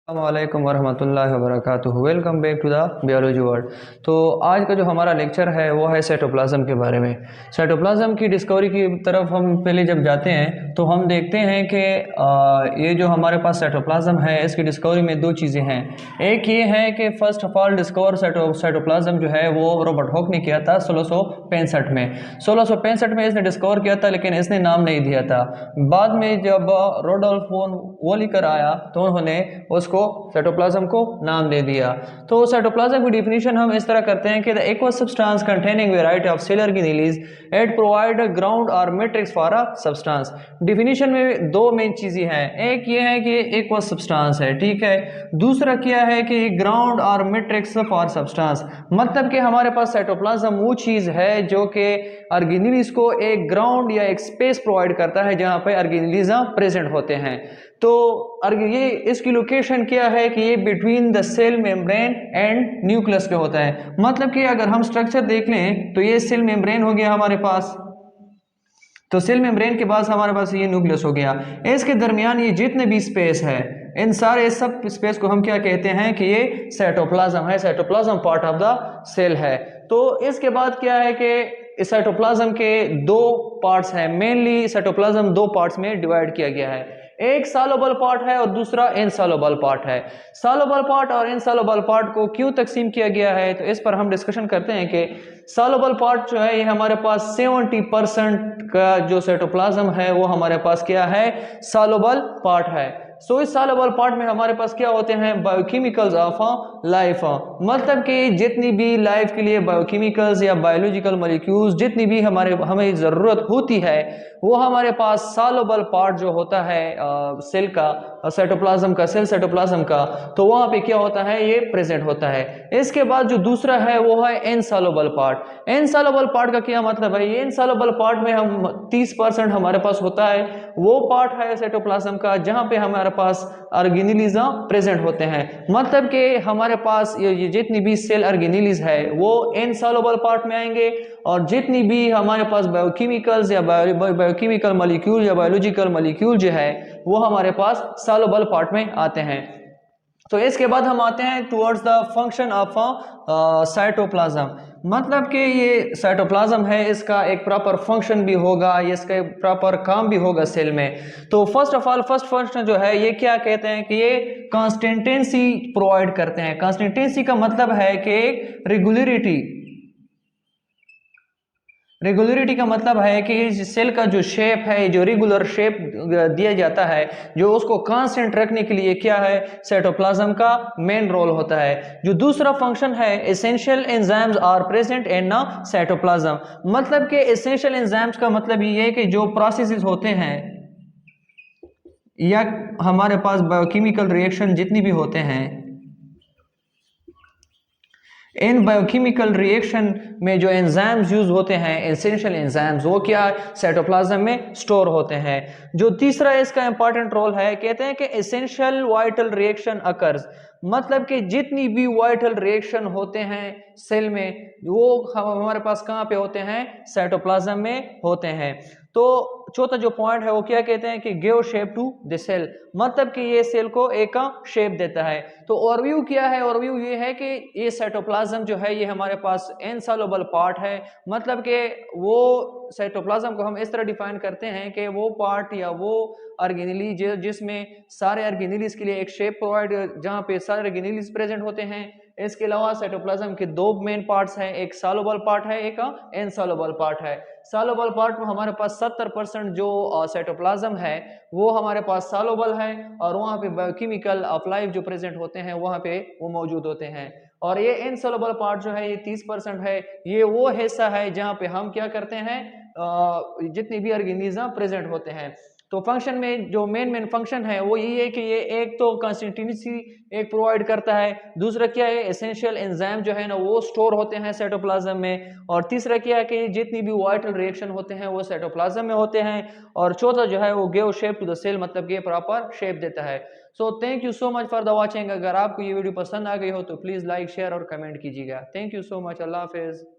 अस्सलामुअलैकुम वरहमतुल्लाहि वबरकातुहू। Welcome back to the biology world. तो आज का जो हमारा लेक्चर है वो है साइटोप्लाज्म के बारे में। साइटोप्लाज्म की डिस्कवरी की तरफ हम पहले जब जाते हैं तो हम देखते हैं कि ये जो हमारे पास साइटोप्लाज्म है इसकी डिस्कवरी में दो चीज़ें हैं। एक ये है कि first of all discover cytoplasm जो है वो रॉबर्ट हॉक ने किया था 1665 में। 1665 में इसने डिस्कवर किया था, लेकिन इसने नाम नहीं दिया था। बाद में जब रोडोल्फ वॉन वॉलिकर आया तो उन्होंने उसको साइटोप्लाज्म को नाम दे दिया। तो साइटोप्लाज्म की डिफिनीशन हम इस तरह करते हैं कि the aqueous substance containing variety of cell organelles it provide ground और matrix for a substance. Definition में दो मेन चीजें हैं। एक ये है कि एक्वस सब्सटेंस है, ठीक है। दूसरा क्या है कि ग्राउंड और मैट्रिक्स फॉर सब्सटेंस, मतलब कि हमारे पास साइटोप्लाज्म वो चीज है जो कि ऑर्गेनेलिज को एक ग्राउंड या एक स्पेस प्रोवाइड करता है जहां पे ऑर्गेनेलिज प्रेजेंट होते हैं। तो ये इसकी लोकेशन क्या है कि ये between the cell membrane and nucleus पे होता है। मतलब कि अगर हम स्ट्रक्चर देख लें तो ये सेल मेम्ब्रेन हो गया हमारे पास, तो सेल मेम्ब्रेन के पास हमारे पास ये न्यूक्लियस हो गया। इसके दरमियान ये जितने भी स्पेस है, इन सारे सब स्पेस को हम क्या कहते हैं कि ये साइटोप्लाज्म है। Cytoplasm part of the cell है। तो इसके बाद क्या है कि इस साइटोप्लाज्म के दो पार्ट्स हैं। मेनली साइटोप्लाज्म दो पार्ट्स में डिवाइड किया गया है। एक सॉल्युबल पार्ट है और दूसरा इनसॉल्युबल पार्ट है। सॉल्युबल पार्ट और इनसॉल्युबल पार्ट को क्यों तकसीम किया गया है तो इस पर हम डिस्कशन करते हैं कि सॉल्युबल पार्ट जो है ये हमारे पास 70% का जो साइटोप्लाज्म है वो हमारे पास क्या है, सॉल्युबल पार्ट है। सो इस सॉल्युबल पार्ट में हमारे पास क्या होते हैं, बायोकेमिकल्स ऑफ लाइफ, मतलब कि जितनी भी लाइफ के लिए बायोकेमिकल्स या बायोलॉजिकल मॉलिक्यूल्स जितनी भी हमें जरूरत होती है वो हमारे पास सॉल्युबल पार्ट जो होता है सेल का, साइटोप्लाज्म का, सेल साइटोप्लाज्म का, तो वहां पे क्या होता है, ये प्रेजेंट होता है। इसके बाद जो दूसरा है वो है इनसॉल्युबल पार्ट। इनसॉल्युबल पार्ट का क्या मतलब है, ये इनसॉल्युबल पार्ट में हम 30% हमारे पास होता है, वो पार्ट है साइटोप्लाज्म का जहां पे हमारे पास ऑर्गेनेलिज प्रेजेंट होते हैं। मतलब कि हमारे पास ये जितनी भी सेल ऑर्गेनेलिज है वो इनसॉल्युबल पार्ट में आएंगे, और जितनी भी हमारे पास बायोकेमिकल्स या बायोकेमिकल मॉलिक्यूल या बायोलॉजिकल मॉलिक्यूल जो है वो हमारे पास सॉल्युबल पार्ट में आते हैं। तो इसके बाद हम आते हैं towards the function of cytoplasm. मतलब कि ये साइटोप्लाज्म है, इसका एक प्रॉपर फंक्शन भी होगा, इसका एक प्रॉपर काम भी होगा सेल में। तो first of all first function जो है ये क्या कहते हैं कि ये कंसिस्टेंसी प्रोवाइड करते हैं। कंसिस्टेंसी का मतलब है कि रेगुलरिटी। रेगुलरिटी का मतलब है कि इस सेल का जो शेप है, जो रेगुलर शेप दिया जाता है, जो उसको कांस्टेंट रखने के लिए क्या है, साइटोप्लाज्म का मेन रोल होता है। जो दूसरा फंक्शन है, essential enzymes are present in cytoplasm. मतलब कि एसेंशियल एंजाइम्स का मतलब ये है कि जो प्रोसेसेस होते हैं या हमारे पास बायोकेमिकल रिएक्शन जितनी भी होते हैं, इन बायोकेमिकल रिएक्शन में जो एंजाइम्स यूज होते हैं, एसेंशियल एंजाइम्स, वो क्या साइटोप्लाज्म में स्टोर होते हैं। जो तीसरा इसका इंपॉर्टेंट रोल है, कहते हैं कि एसेंशियल वाइटल रिएक्शन अकर्स। मतलब कि जितनी भी वाइटल रिएक्शन होते हैं सेल में वो हमारे पास कहाँ पे होते हैं, साइटोप्लाज्म में होते हैं। तो चौथा जो पॉइंट है वो क्या कहते हैं कि give shape to the cell, मतलब कि ये सेल को एक शेप देता है। तो ओवरव्यू क्या है, ओवरव्यू ये है कि ये साइटोप्लाज्म जो है ये हमारे पास इनसॉल्युबल पार्ट है। मतलब कि वो साइटोप्लाज्म को हम इस तरह डिफाइन करते हैं कि वो पार्ट या वो ऑर्गेनेली जिसमें सारे ऑर्गेनेलिज के लिए एक शेप प्रोवाइड, जहाँ पे सारे ऑर्गेनेलिज प्रेजेंट होते हैं। इसके अलावा साइटोप्लाज्म के दो मेन पार्ट्स हैं, एक सॉल्युबल पार्ट है, एक इनसॉल्युबल पार्ट है। सॉल्युबल पार्ट में हमारे पास 70% जो साइटोप्लाज्म है वो हमारे पास सॉल्युबल है, और वहाँ पे बायोकेमिकल ऑफ लाइफ जो प्रेजेंट होते हैं वहाँ पे वो मौजूद होते हैं। और ये इनसॉल्युबल पार्ट जो है ये 30% है। ये वो हिस्सा है जहाँ पे हम क्या करते हैं, जितनी भी ऑर्गेनिज्म प्रेजेंट होते हैं। तो फंक्शन में जो मेन फंक्शन है वो यही है कि ये एक तो कंसिस्टेंसी एक प्रोवाइड करता है, दूसरा क्या है, एसेंशियल एंजाइम जो है ना वो स्टोर होते हैं साइटोप्लाज्म में, और तीसरा क्या है कि जितनी भी वाइटल रिएक्शन होते हैं वो साइटोप्लाज्म में होते हैं, और चौथा जो है वो give shape to the cell, मतलब कि प्रॉपर शेप देता है। So thank you so much for the watching. अगर आपको ये वीडियो पसंद आ गई हो तो प्लीज़ लाइक, शेयर और कमेंट कीजिएगा। Thank you so much. अल्लाह हाफिज़।